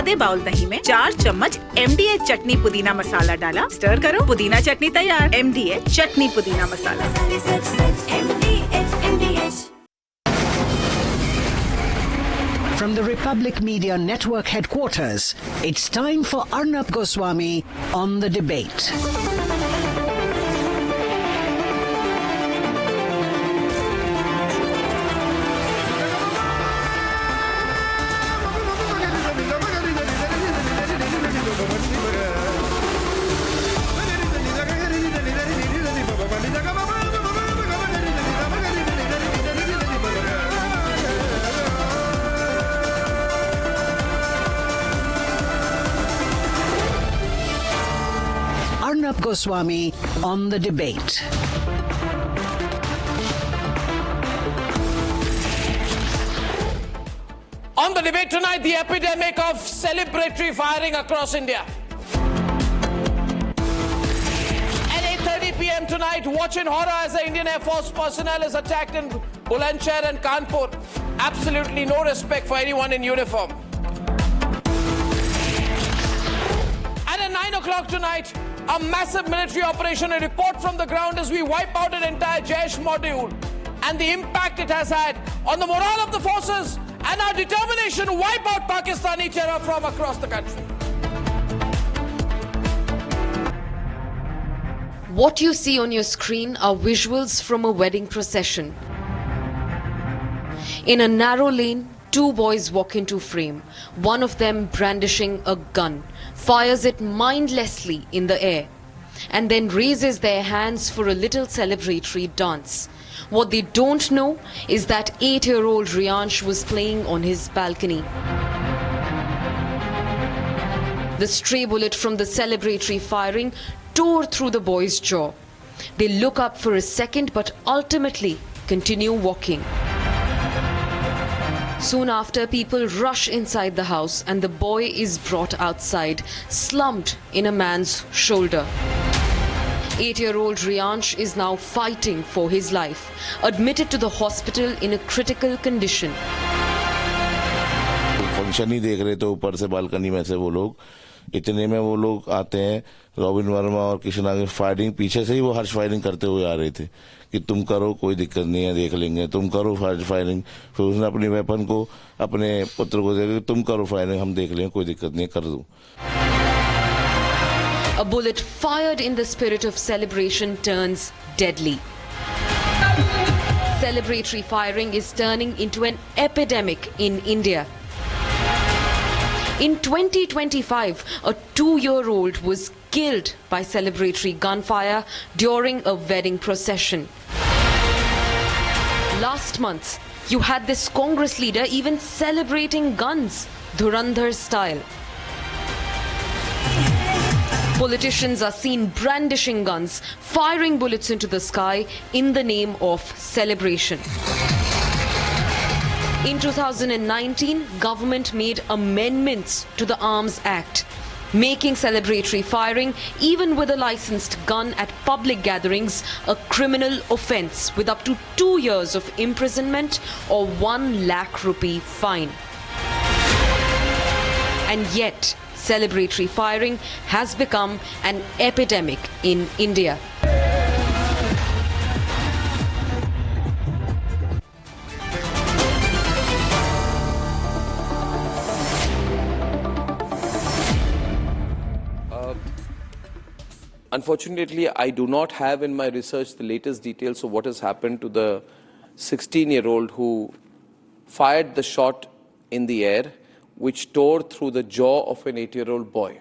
आधे बाउल दही में 4 चम्मच MDH चटनी पुदीना मसाला डाला, स्टर करो, पुदीना चटनी तैयार। MDH चटनी पुदीना मसाला। From the Republic Media Network headquarters, it's time for Arnab Goswami on The Debate. Arnab Goswami on The Debate. On The Debate tonight, the epidemic of celebratory firing across India. At 8:30 p.m. tonight, watch in horror as the Indian Air Force personnel is attacked in Bulandshahr and Kanpur. Absolutely no respect for anyone in uniform. And at 9 o'clock tonight, a massive military operation, a report from the ground as we wipe out an entire Jaish module and the impact it has had on the morale of the forces and our determination to wipe out Pakistani terror from across the country. What you see on your screen are visuals from a wedding procession. In a narrow lane, 2 boys walk into frame. One of them, brandishing a gun, fires it mindlessly in the air and then raises their hands for a little celebratory dance. What they don't know is that 8-year-old Riyansh was playing on his balcony. The stray bullet from the celebratory firing tore through the boy's jaw. They look up for a second but ultimately continue walking. Soon after, people rush inside the house and the boy is brought outside, slumped in a man's shoulder. 8-year-old Riyansh is now fighting for his life, admitted to the hospital in a critical condition. Function ही देख रहे थे ऊपर से balcony में से वो लोग, इतने में वो लोग आते हैं, रॉबिन वर्मा और किशन आगे फायरिंग, पीछे से ही वो हर्ष फायरिंग करते हुए आ रहे थे कि तुम करो, कोई दिक्कत नहीं है, देख लेंगे, तुम करो फायरिंग। फिर उसने अपनी वेपन को अपने पुत्र को दे, तुम करो फायरिंग, हम देख लेंगे, कोई दिक्कत नहीं है, कर दो। A bullet fired in the spirit of celebration turns deadly. Celebratory firing is turning into an epidemic in India. In 2025, a 2-year-old was killed by celebratory gunfire during a wedding procession. Last month, you had this Congress leader even celebrating guns, Dhurandhar style. Politicians are seen brandishing guns, firing bullets into the sky in the name of celebration. In 2019, government made amendments to the Arms Act, making celebratory firing, even with a licensed gun at public gatherings, a criminal offence with up to 2 years of imprisonment or 1 lakh rupee fine. And yet, celebratory firing has become an epidemic in India. Unfortunately, I do not have in my research the latest details of what has happened to the 16-year-old who fired the shot in the air, which tore through the jaw of an 8-year-old boy.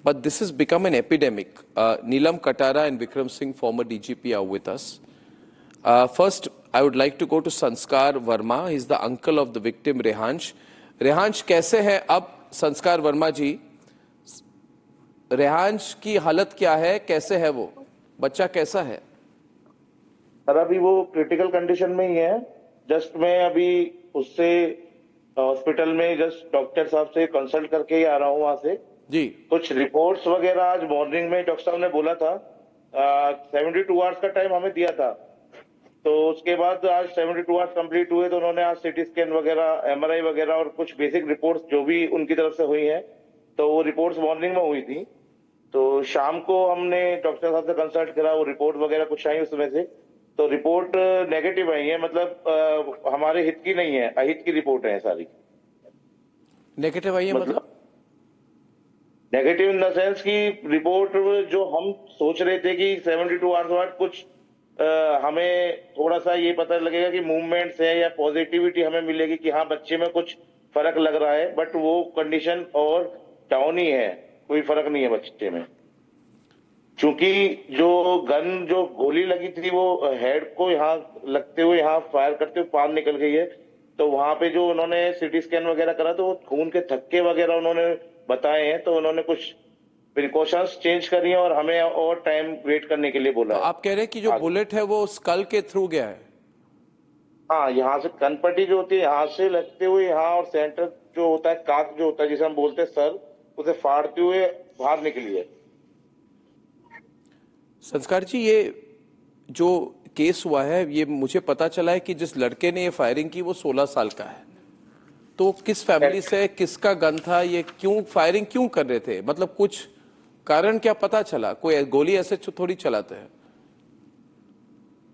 But this has become an epidemic. Neelam Katara and Vikram Singh, former DGP, are with us. First, I would like to go to Sanskar Verma. He's the uncle of the victim, Rehansh. Rehansh, कैसे हैं अब संस्कार वर्मा जी? रेहांश की हालत क्या है, कैसे है वो बच्चा, कैसा है? सर अभी वो क्रिटिकल कंडीशन में ही है। जस्ट मैं अभी उससे हॉस्पिटल में जस्ट डॉक्टर साहब से कंसल्ट करके ही आ रहा हूँ वहां से जी। कुछ रिपोर्ट्स वगैरह आज मॉर्निंग में डॉक्टर साहब ने बोला था, 72 आवर्स का टाइम हमें दिया था, तो उसके बाद आज 72 आवर्स कंप्लीट हुए, तो उन्होंने आज सीटी स्कैन वगैरह, एमआरआई वगैरह और कुछ बेसिक रिपोर्ट्स जो भी उनकी तरफ से हुई हैं, तो वो रिपोर्ट्स मॉर्निंग में हुई थी। तो शाम को हमने डॉक्टर साहब से कंसल्ट करा, वो रिपोर्ट वगैरह कुछ आई उसमें से, तो रिपोर्ट नेगेटिव आई है, मतलब हमारे हित की नहीं है, अहित की रिपोर्ट है सारी। नेगेटिव आई है मतलब नेगेटिव इन द सेंस की रिपोर्ट जो हम सोच रहे थे कि 72 आवर्स बाद कुछ हमें थोड़ा सा ये पता लगेगा कि मूवमेंट्स है या पॉजिटिविटी हमें मिलेगी कि हाँ बच्चे में कुछ फर्क लग रहा है, बट वो कंडीशन और डाउन ही है, कोई फर्क नहीं है बच्चे में। क्योंकि जो गोली लगी थी वो हेड को यहाँ लगते हुए, यहाँ फायर करते हुए पार निकल गई है। तो वहां पे जो उन्होंने सीटी स्कैन वगैरह करा, तो वो खून के थक्के वगैरह उन्होंने बताए हैं, तो उन्होंने कुछ प्रिकॉशंस चेंज करी है और हमें और टाइम वेट करने के लिए बोला तो है। आप कह रहे हैं कि जो बुलेट है वो स्कल के थ्रू गया है? हाँ, यहाँ से कनपट्टी जो होती है यहाँ से लगते हुए यहाँ, और सेंटर जो होता है काक जो होता है जिसे हम बोलते हैं सर, उसे फाड़ते हुए बाहर निकली है। संस्कार जी, ये जो केस हुआ है, ये मुझे पता चला है कि जिस लड़के ने ये फायरिंग की वो 16 साल का है। तो किस फैमिली से, किसका गन था, ये क्यों फायरिंग क्यों कर रहे थे, मतलब कुछ कारण क्या पता चला? कोई गोली ऐसे थोड़ी चलाते हैं।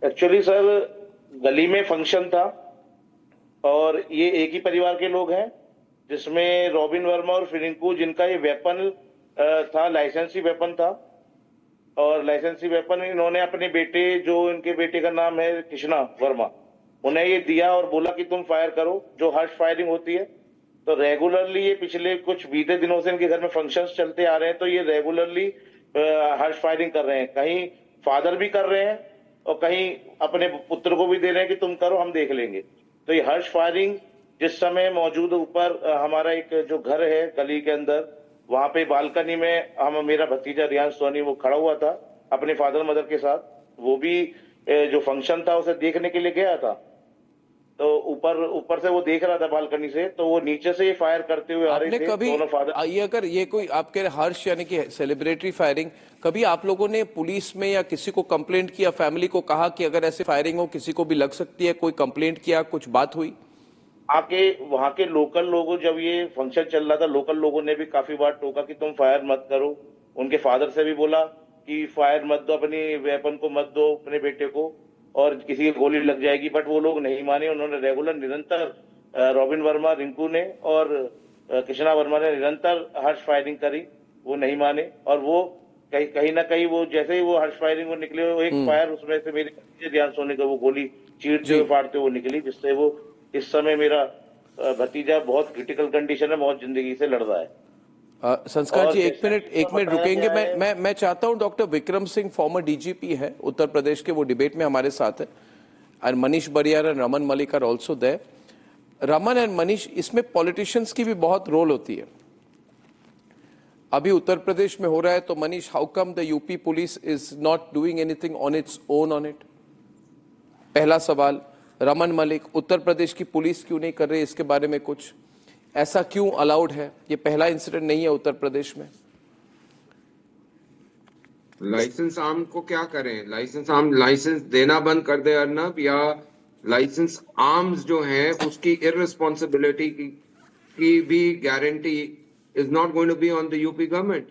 एक्चुअली सर, गली में फंक्शन था और ये एक ही परिवार के लोग हैं, जिसमें रॉबिन वर्मा और फिरिंकू, जिनका ये वेपन था, लाइसेंसी वेपन था, और लाइसेंसी वेपन इन्होंने अपने बेटे, जो इनके बेटे का नाम है कृष्णा वर्मा, उन्हें ये दिया और बोला कि तुम फायर करो, जो हर्ष फायरिंग होती है। तो रेगुलरली ये पिछले कुछ बीते दिनों से इनके घर में फंक्शंस चलते आ रहे हैं, तो ये रेगुलरली हर्ष फायरिंग कर रहे हैं। कहीं फादर भी कर रहे हैं और कहीं अपने पुत्र को भी दे रहे हैं कि तुम करो, हम देख लेंगे। तो ये हर्ष फायरिंग जिस समय मौजूद ऊपर हमारा एक जो घर है गली के अंदर, वहां पे बालकनी में मेरा भतीजा रियांश सोनी वो खड़ा हुआ था अपने फादर मदर के साथ। वो भी जो फंक्शन था उसे देखने के लिए गया था, तो ऊपर से वो देख रहा था बालकनी से, तो वो नीचे से ये फायर करते हुए आ रहे थे दोनों फादर। ये अगर ये कोई आप कह रहे हर्ष यानी कि सेलिब्रेटरी फायरिंग, कभी आप लोगों ने पुलिस में या किसी को कंप्लेंट किया, फैमिली को कहा कि अगर ऐसे फायरिंग हो किसी को भी लग सकती है, कोई कंप्लेंट किया, कुछ बात हुई? वहां के लोकल लोगों, जब ये फंक्शन चल रहा था, लोकल लोगों ने भी काफी बार टोका कि तुम फायर मत करो। उनके फादर से भी बोला कि फायर मत दो, अपनी वेपन को मत दो अपने बेटे को, और किसी की गोली लग जाएगी, बट वो लोग नहीं माने। उन्होंने रेगुलर निरंतर रॉबिन वर्मा, रिंकू ने और कृष्णा वर्मा ने निरंतर हर्ष फायरिंग करी, वो नहीं माने। और वो कहीं ना कहीं वो जैसे ही वो हर्ष फायरिंग वो निकले, वो एक फायर उसमें से मेरे ध्यान सोने का वो गोली चीरते हुए फाड़ते हुए निकली, जिससे वो इस समय मेरा भतीजा बहुत क्रिटिकल कंडीशन में, बहुत जिंदगी से लड़ रहा है। संस्कार जी, एक मिनट रुकेंगे। मैं चाहता हूं doctor Vikram Singh, farmer DGP है उत्तर प्रदेश के, वो डिबेट में हमारे साथ है। And Manish Bariyar and Raman Malik are also there. Raman and Manish, इसमें पॉलिटिशियंस की भी बहुत रोल होती है। अभी उत्तर प्रदेश में हो रहा है, तो Manish, how come the UP police is not doing anything on its own on it? पहला सवाल। रमन मलिक, उत्तर प्रदेश की पुलिस क्यों नहीं कर रही इसके बारे में कुछ? ऐसा क्यों अलाउड है? ये पहला इंसिडेंट नहीं है उत्तर प्रदेश में। लाइसेंस आर्म को क्या करें? लाइसेंस देना बंद कर दे अर्नब, या लाइसेंस आर्म्स जो है उसकी इररिस्पॉन्सिबिलिटी की भी guarantee is not going to be on the UP government.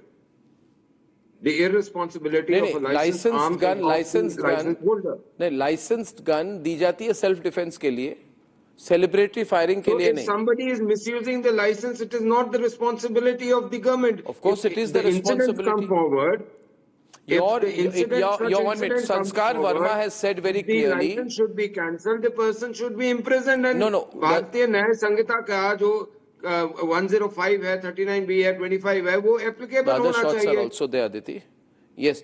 The irresponsibility of a licensed gun दी जाती है सेल्फ डिफेंस के लिए, सेलिब्रेटरी फायरिंग के लिए नहीं। If somebody is misusing the license, it is not the responsibility of the government. Of course, it is the responsibility. Come forward. Your 1 minute. Sanskar Verma has said very clearly. The license should be cancelled. The person should be imprisoned. And No. भारतीय न्याय संहिता का जो 105 है, 39B है, 25 है, वो applicable होना चाहिए. The other shots are also there, Aditi. Yes.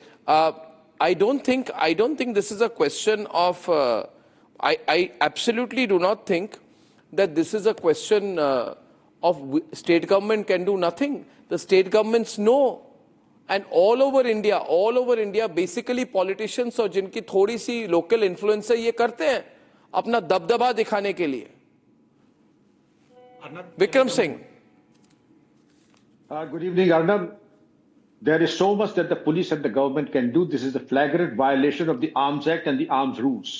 I don't think this is a question of. I absolutely do not think that this is a question of state government can do nothing. The state governments know, and all over India, basically politicians और जिनकी थोड़ी सी local influence है, ये करते हैं अपना दबदबा दिखाने के लिए। Vikram Singh. Good evening, Arnab. There is so much that the police and the government can do. This is a flagrant violation of the Arms Act and the arms rules.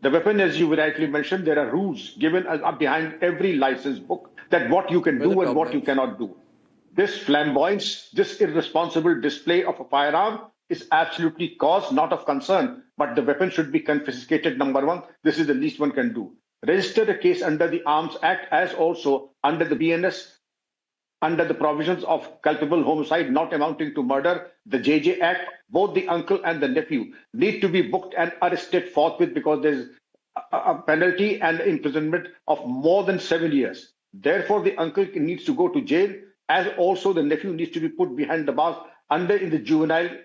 The weapon, as you rightly mentioned, there are rules given up behind every license book that what you can do and what you cannot do. This flamboyance, this irresponsible display of a firearm is absolutely cause, not of concern, but the weapon should be confiscated, number one. This is the least one can do. Register a case under the Arms Act as also under the BNS, under the provisions of culpable homicide not amounting to murder, the JJ Act. Both the uncle and the nephew need to be booked and arrested forthwith because there's a penalty and imprisonment of more than 7 years. Therefore, the uncle needs to go to jail, as also the nephew needs to be put behind the bars in the juvenile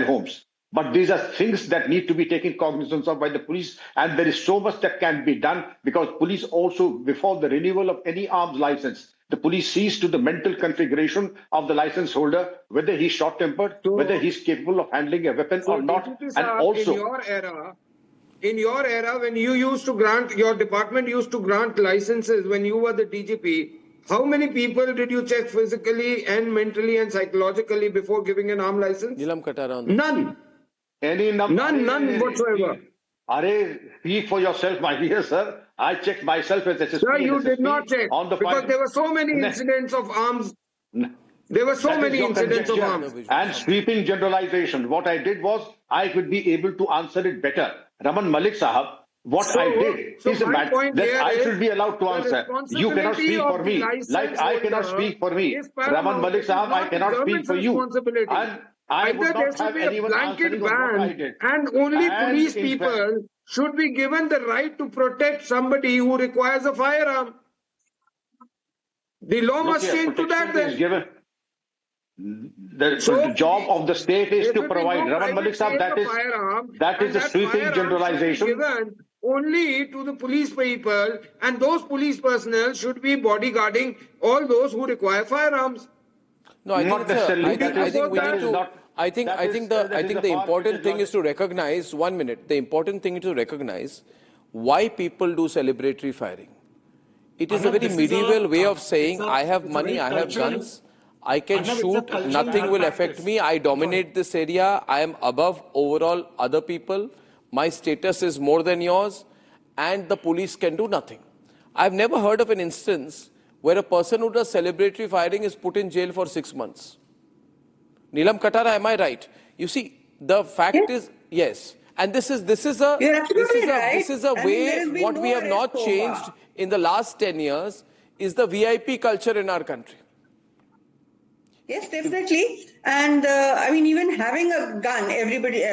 homes. But these are things that need to be taken cognizance of by the police, and there is so much that can be done because police also, before the renewal of any arms license, the police sees to the mental configuration of the license holder, whether he's short-tempered, whether he's capable of handling a weapon or not, and also in your era, when you used to grant, your department used to grant licenses when you were the DGP, how many people did you check physically and mentally and psychologically before giving an arm license? None. None whatsoever. Speak for yourself, my dear sir. I checked myself as SSP. Sir, you did not check because there were so many incidents of arms. There were so many incidents of arms. And sweeping generalization. What I did was I could be able to answer it better. Raman Malik Sahab, what I did is a matter that I should be allowed to answer. You cannot speak for me. Like I cannot speak for me. Raman Malik Sahab, I cannot speak for you. And I would not have anyone answering what I did. And only police people should be given the right to protect somebody who requires a firearm. The law must change to that then. The job of the state is to provide. Raman Malik Sahab, that is a sweeping generalization. Given only to the police people, and those police personnel should be bodyguarding all those who require firearms. No, I think the important thing is to recognize, 1 minute, the important thing is to recognize why people do celebratory firing. It is a very medieval way of saying, I have money, I have guns, I can shoot, nothing will affect me, I dominate this area, I am above overall other people, my status is more than yours, and the police can do nothing. I've never heard of an instance where a person who does celebratory firing is put in jail for 6 months. Neelam Katara, am I right? You see, the fact is, yes. And this is a way, what we have not changed in the last 10 years is the VIP culture in our country. Yes, definitely. And I mean, even having a gun,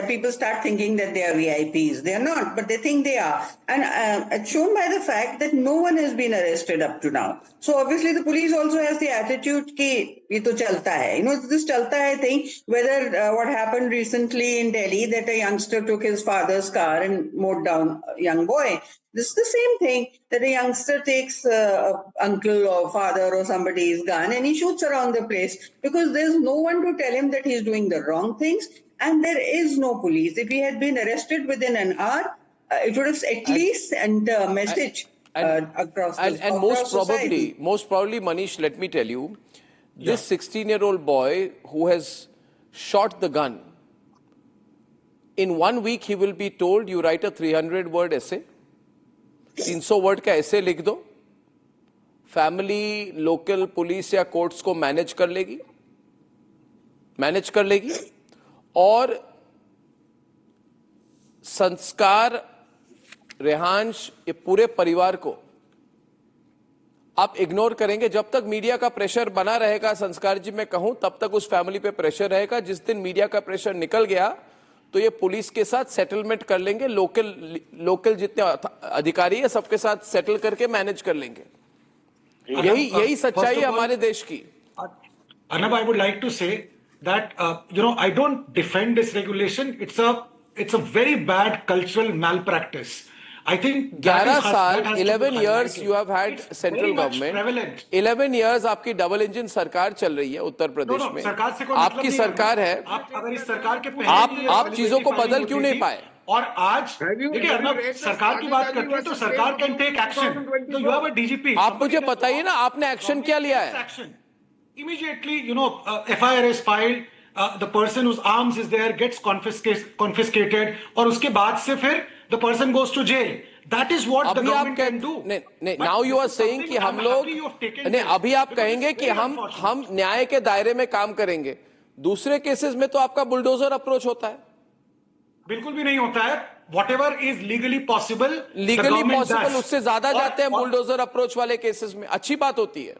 people start thinking that they are VIPs. They are not, but they think they are. And it's shown by the fact that no one has been arrested up to now. So obviously the police also has the attitude ki ye to chalta hai. You know, this chalta hai thing, whether what happened recently in Delhi, that a youngster took his father's car and mowed down a young boy. This is the same thing, that a youngster takes uncle or father or somebody's gun and he shoots around the place because there's no one to tell him that he's doing the wrong things, and there is no police. If he had been arrested within an hour, it would have at least sent a message across the And most probably, Manish, let me tell you, this 16-year-old boy who has shot the gun, in 1 week he will be told, you write a 300-word essay, 300 word का ऐसे लिख दो, family local police या courts को manage कर लेगी और संस्कार, रेहांश, ये पूरे परिवार को आप इग्नोर करेंगे. जब तक मीडिया का प्रेशर बना रहेगा, संस्कार जी मैं कहूं, तब तक उस फैमिली पे प्रेशर रहेगा. जिस दिन मीडिया का प्रेशर निकल गया तो ये पुलिस के साथ सेटलमेंट कर लेंगे, लोकल जितने अधिकारी है सबके साथ सेटल करके मैनेज कर लेंगे. यही सच्चाई है हमारे देश की. Arnab, I would like to say that I don't defend this regulation. It's a very bad cultural malpractice. I think 11 साल, 11 years you have had central government. 11 years आपकी डबल इंजन सरकार चल रही है उत्तर प्रदेश में. आपकी सरकार है. अगर इस सरकार के आप चीजों को बदल क्यों नहीं पाए? और आज देखिए अर्नब, सरकार की बात करते हैं तो सरकार कैन टेक एक्शन. तो यू हैव अ डीजीपी. आप मुझे बताइए ना, आपने एक्शन क्या लिया है? Immediately, FIR is filed, the person whose arms is there gets confiscated, और उसके बाद से फिर the person goes to jail. That is what the अभी आप government can do. नहीं, But now you this are is saying something कि हम I'm लोग happy you've taken नहीं, this, अभी आप because कहेंगे it's कि very हम unfortunate. न्याय के दायरे में काम करेंगे, दूसरे केसेस में तो आपका बुलडोजर अप्रोच होता है। बिल्कुल भी नहीं होता है। Whatever is legally possible, the legally government possible does. उससे ज्यादा जाते हैं और- बुलडोजर अप्रोच वाले केसेस में, अच्छी बात होती है।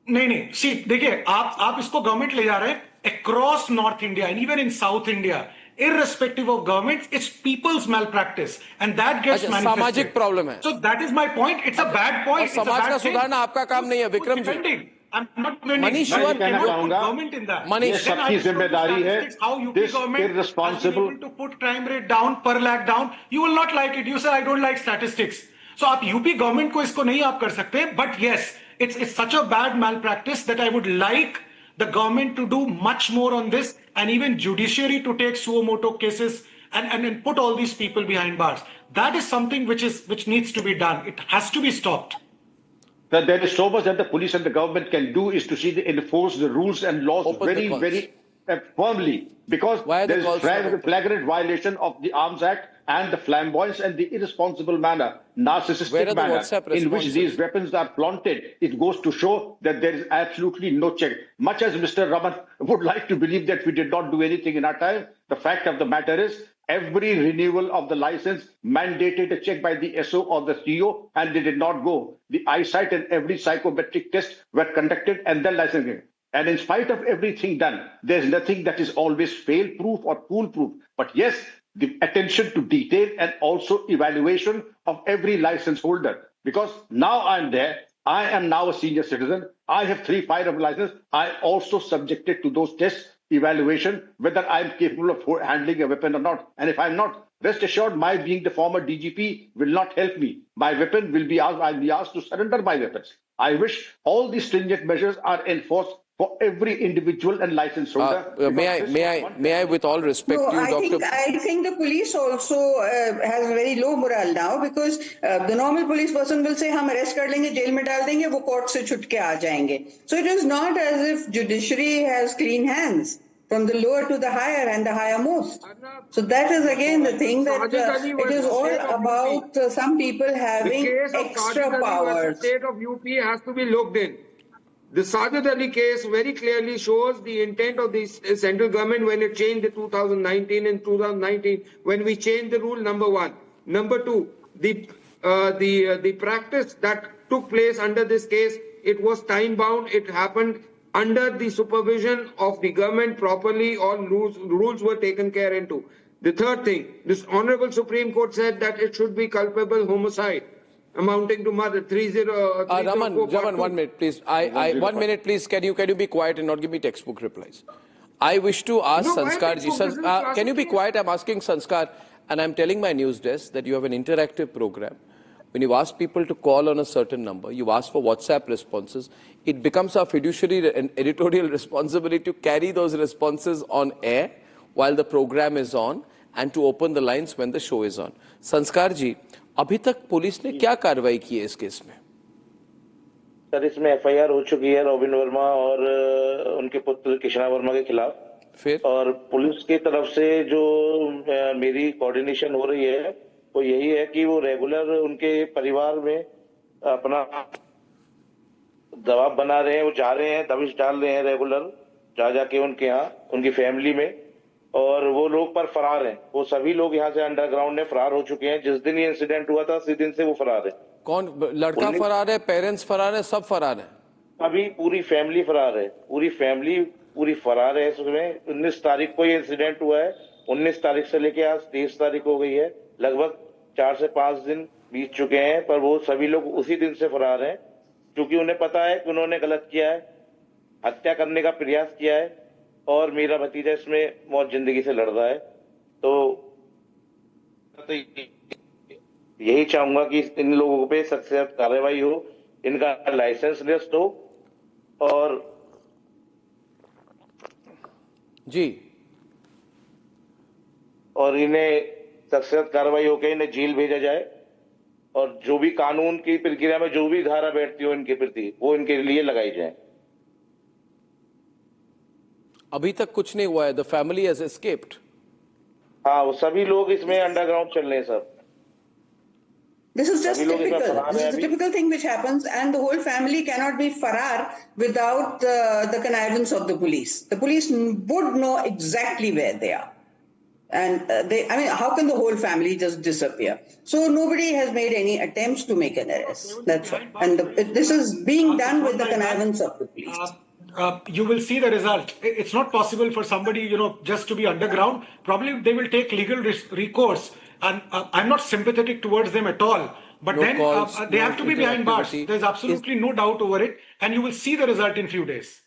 नहीं सी देखिए, आप इसको गवर्नमेंट ले जा रहे हैं across north India and even in south India, irrespective of governments, it's people's malpractice and that gets अच्छा, manifested. सामाजिक प्रॉब्लम है। So that is my point. It's a bad और point. It's a समाज bad का thing. सुधारना आपका काम नहीं है, Vikram ji. Defending. I'm not defending. Manish, But you you are- कहना cannot put चाहूंगा, government in that. Manish, ये Then I सबकी just go to जिम्मेदारी है। statistics, how UP This government has been irresponsible- able to put crime rate down, per lakh down. You will not like it. You say I don't like statistics. So आप UP government को इसको नहीं आप कर सकते. But yes, it's such a bad malpractice that I would like the government to do much more on this, and even judiciary to take suo moto cases and put all these people behind bars. That is something which needs to be done. It has to be stopped. That there is so much that the police and the government can do is to see they enforce the rules and laws Open the very, calls. very firmly, because Why are the there calls is not open? flagrant violation of the Arms Act and the flamboyance and the irresponsible manner, Where narcissistic are the manner WhatsApp in which responses? these weapons are flaunted. It goes to show that there is absolutely no check. Much as Mr. Raman would like to believe that we did not do anything in our time, the fact of the matter is every renewal of the license mandated a check by the SO or the CO, and they did not go. The eyesight and every psychometric test were conducted and then licensing. And in spite of everything done, there's nothing that is always fail-proof or fool-proof. But yes, the attention to detail and also evaluation of every license holder. Because now I'm there, I am now a senior citizen. I have 3 firearm licenses. I also subjected to those tests, evaluation, whether I'm capable of handling a weapon or not. And if I'm not, rest assured, my being the former DGP will not help me. My weapon will be I'll be asked to surrender my weapons. I wish all these stringent measures are enforced for every individual and license holder. May I, with all respect No, to you, Doctor. I think the police also has very low morale now, because the normal police person will say, हम arrest कर लेंगे, jail में डाल देंगे, वो court से छुट के आ जाएंगे. So it is not as if judiciary has clean hands from the lower to the higher and the higher most. So that is again the thing, that it is all about some people having extra powers. The state of UP has to be looked in. The Sajid Ali case very clearly shows the intent of the central government when it changed the 2019 and 2019, when we changed the rule, number one. Number two, the practice that took place under this case, it was time bound. It happened under the supervision of the government properly. All rules were taken care into. The third thing, this Honorable Supreme Court said that it should be culpable homicide, amounting to murder. Raman, 1 minute, please. 1 minute, please. Can you be quiet and not give me textbook replies? I wish to ask Sanskar ji. Can you be quiet? I'm asking Sanskar, and I'm telling my news desk that you have an interactive program. When you ask people to call on a certain number, you ask for WhatsApp responses, it becomes our fiduciary and editorial responsibility to carry those responses on air while the program is on and to open the lines when the show is on. Sanskar ji, अभी तक police ने क्या कार्रवाई की है इस case में? Sir, इसमें एफआईआर हो चुकी है रॉबिन वर्मा और उनके पुत्र कृष्णा वर्मा के खिलाफ। फिर और पुलिस की तरफ से जो मेरी कोऑर्डिनेशन हो रही है वो यही है कि वो रेगुलर उनके परिवार में अपना दबाव बना रहे हैं, वो जा रहे हैं, दबिश डाल रहे हैं रेगुलर जाके उनके यहाँ, उनकी फैमिली में, और वो लोग पर फरार हैं। वो सभी लोग यहाँ से अंडरग्राउंड में फरार हो चुके हैं। जिस दिन ये इंसिडेंट हुआ था उसी दिन से वो फरार है। कौन? लड़का फरार है, पेरेंट्स फरार है, सब फरार है? अभी पूरी फैमिली फरार है, पूरी फैमिली पूरी फरार है। इसमें 19 तारीख को ये इंसिडेंट हुआ है, 19 तारीख से लेके आज 23 तारीख हो गई है, लगभग 4 से 5 दिन बीत चुके हैं, पर वो सभी लोग उसी दिन से फरार हैं, क्योंकि उन्हें पता है कि उन्होंने गलत किया है, हत्या करने का प्रयास किया है, और मेरा भतीजा इसमें मौत जिंदगी से लड़ रहा है। तो यही चाहूंगा कि इन लोगों पे सख्त से सख्त कार्रवाई हो, इनका लाइसेंस लिस्ट हो, और जी, और इन्हें सख्त से सख्त कार्रवाई होकर इन्हें जेल भेजा जाए, और जो भी कानून की प्रक्रिया में जो भी धारा बैठती हो इनके प्रति, वो इनके लिए लगाई जाए। अभी तक कुछ नहीं हुआ है। The family has escaped. हाँ, वो सभी लोग इसमें अंडरग्राउंड चल रहे हैं sir. This is just typical. This is a typical thing which happens, and the whole family cannot be farar without the connivance of the police. The police would know exactly where they are. And how can the whole family just disappear? So nobody has made any attempts to make an arrest. That's right. And this is being done with the connivance of the police. You will see the result. It's not possible for somebody, just to be underground. Probably they will take legal recourse. And I'm not sympathetic towards them at all. But then they have to be behind bars. There's absolutely no doubt over it. And you will see the result in few days.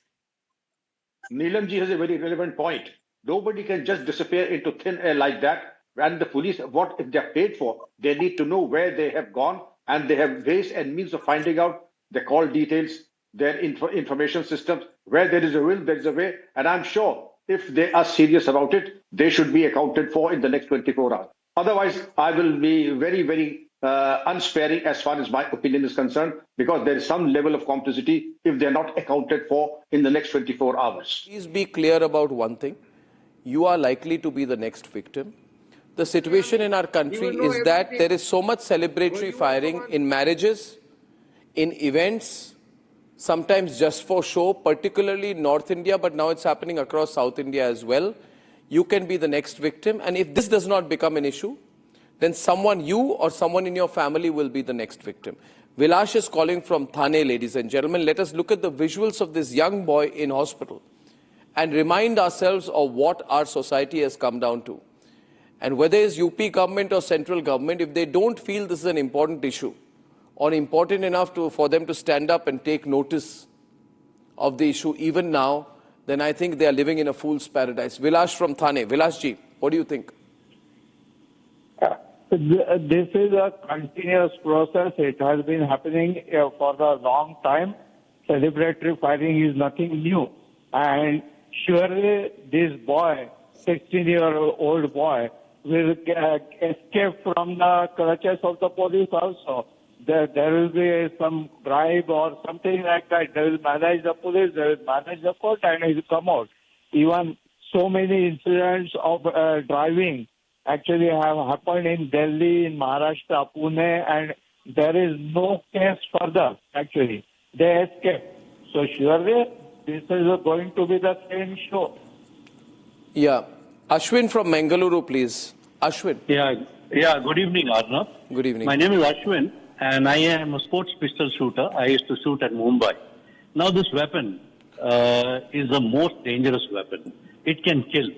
Neelamji has a very relevant point. Nobody can just disappear into thin air like that. And the police, what if they're paid for? They need to know where they have gone, and they have ways and means of finding out their call details, their information systems. Where there is a will, there is a way. And I'm sure if they are serious about it, they should be accounted for in the next 24 hours. Otherwise, I will be very, very unsparing as far as my opinion is concerned, because there is some level of complicity if they're not accounted for in the next 24 hours. Please be clear about one thing. You are likely to be the next victim. The situation in our country is that there is so much celebratory firing in marriages, in events, sometimes just for show, particularly in North India, but now it's happening across South India as well. You can be the next victim. And if this does not become an issue, then you or someone in your family will be the next victim. Vilash is calling from Thane, ladies and gentlemen. Let us look at the visuals of this young boy in hospital and remind ourselves of what our society has come down to. And whether it's UP government or central government, if they don't feel this is an important issue or important enough for them to stand up and take notice of the issue even now, then I think they are living in a fool's paradise. Vilash from Thane. Vilash ji, what do you think? This is a continuous process. It has been happening for a long time. Celebratory firing is nothing new. And surely this boy, 16-year-old boy, will escape from the clutches of the police also. There will be some bribe or something like that. They will manage the police, they will manage the court, and he will come out. Even so many incidents of driving actually have happened in Delhi, in Maharashtra, Pune, and there is no case further, actually. They escape. So surely this is going to be the same show. Yeah. Ashwin from Mangaluru, please. Ashwin. Yeah. Good evening, Arnab. Good evening. My name is Ashwin, and I am a sports pistol shooter. I used to shoot at Mumbai. Now this weapon is the most dangerous weapon. It can kill.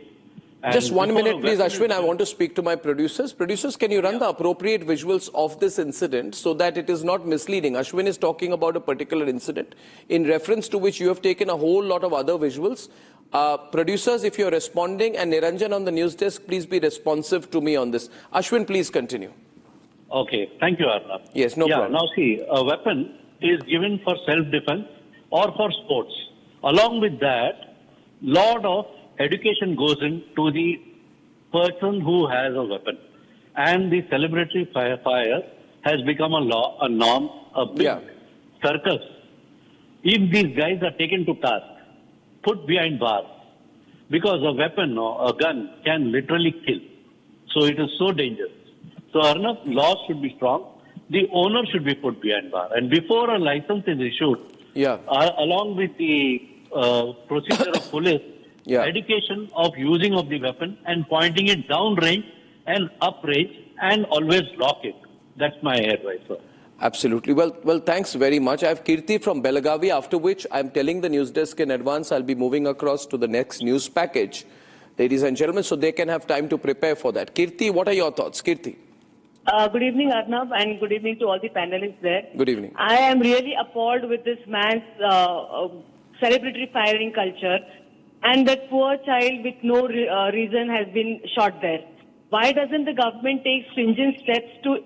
And just 1 minute, please, Ashwin. I want to speak to my producers. Producers, can you run the appropriate visuals of this incident so that it is not misleading? Ashwin is talking about a particular incident in reference to which you have taken a whole lot of other visuals. Producers, if you're responding, and Niranjan on the news desk, please be responsive to me on this. Ashwin, please continue. Okay. Thank you, Arnab. Yes, no problem. Now see, a weapon is given for self-defense or for sports. Along with that, lot of education goes into the person who has a weapon. And the celebratory fire has become a norm, a big circus. If these guys are taken to task, put behind bars, because a weapon or a gun can literally kill. So it is so dangerous. So Arnab, laws should be strong. The owner should be put behind bar. And before a license is issued, along with the procedure of police, education of using of the weapon and pointing it down range and up range, and always lock it. That's my advice, sir. Absolutely. Well, thanks very much. I have Kirti from Belagavi, after which I'm telling the news desk in advance I'll be moving across to the next news package, ladies and gentlemen, so they can have time to prepare for that. Kirti, what are your thoughts? Kirti. Good evening, Arnab, and good evening to all the panelists there. Good evening. I am really appalled with this man's celebratory firing culture, and that poor child with no reason has been shot there. Why doesn't the government take stringent steps to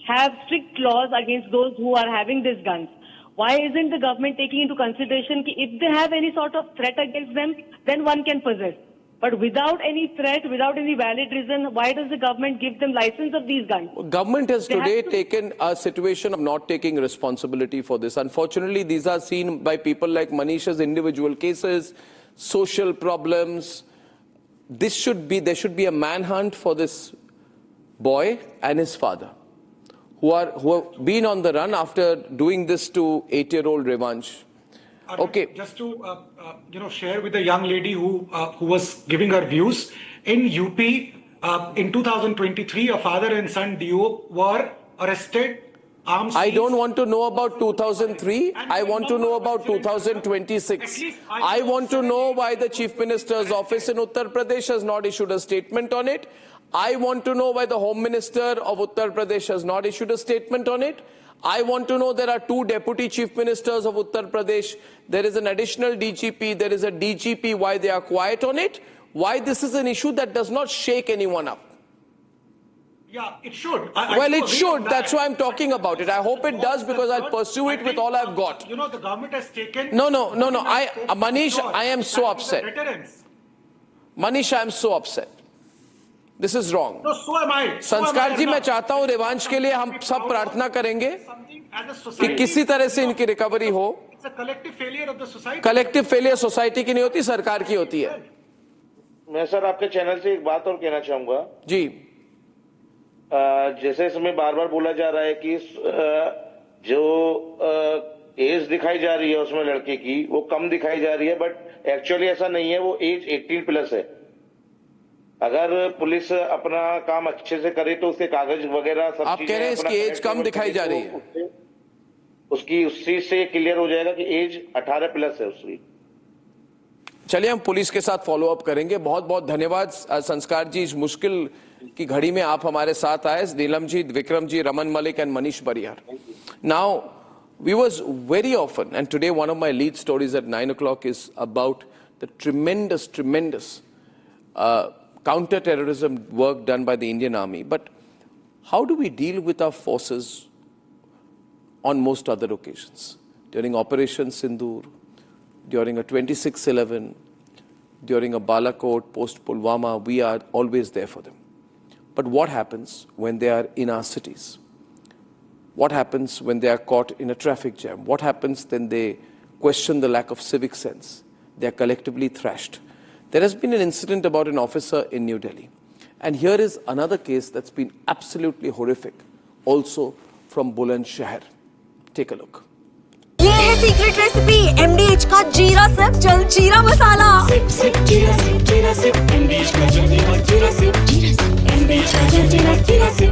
have strict laws against those who are having these guns? Why isn't the government taking into consideration that if they have any sort of threat against them, then one can possess? But without any threat, without any valid reason, why does the government give them license of these guns? Government has today taken a situation of not taking responsibility for this. Unfortunately, these are seen by people like Manish as individual cases, social problems. There should be a manhunt for this boy and his father, who have been on the run after doing this to 8-year-old Revansh. Okay. Just to share with the young lady who was giving her views in UP in 2023, a father and son duo were arrested. I don't want to know about 2003. I want to know about 2026. I want to know why the Chief Minister's office in Uttar Pradesh has not issued a statement on it. I want to know why the Home Minister of Uttar Pradesh has not issued a statement on it. I want to know there are 2 Deputy Chief Ministers of Uttar Pradesh. There is an additional DGP. There is a DGP. Why they are quiet on it? Why this is an issue that does not shake anyone up? Yeah, it should. It should. That's why I'm talking about it. I hope it does because I'll pursue it with all I've got. The government has taken... No. Manish, I am so upset. Manish, I am so upset. This is wrong. No, so am I. संस्कार जी, मैं चाहता हूँ रिवांश के लिए हम सब प्रार्थना करेंगे कि किसी तरह से इनकी रिकवरी हो. कलेक्टिव फेलियर सोसाइटी की नहीं होती, सरकार की होती है. मैं सर आपके चैनल से एक बात और कहना चाहूंगा जी. जैसे इसमें बार बार बोला जा रहा है कि जो एज दिखाई जा रही है उसमें लड़के की वो कम दिखाई जा रही है, बट एक्चुअली ऐसा नहीं है. वो एज 18+ है. अगर पुलिस अपना काम अच्छे से करे तो उसके कागज वगैरह सब आप कह रहे हैं इसकी एज कम दिखाई जा रही है. उसकी उस चीज से क्लियर हो जाएगा कि एज 18+ है उसकी. चलिए हम पुलिस के साथ फॉलो अप करेंगे. बहुत बहुत धन्यवाद संस्कार जी, इस मुश्किल की घड़ी में आप हमारे साथ आए. नीलम जी, विक्रम जी, रमन मलिक एंड मनीष बरियार. Now viewers, very often, and today one of my lead stories at 9 o'clock is about the tremendous counter-terrorism work done by the Indian Army. But how do we deal with our forces on most other occasions? During Operation Sindoor, during a 26/11, during a Balakot, post-Pulwama, we are always there for them. But what happens when they are in our cities? What happens when they are caught in a traffic jam? What happens when they question the lack of civic sense? They are collectively thrashed. There has been an incident about an officer in New Delhi. And here is another case that's been absolutely horrific, also from Bulandshahr. Take a look. ये है secret recipe MDH का जीरा SIP जल जीरा मसाला. SIP SIP जीरा SIP MDH का जल जीरा सिप MDH का जल जीरा सिप.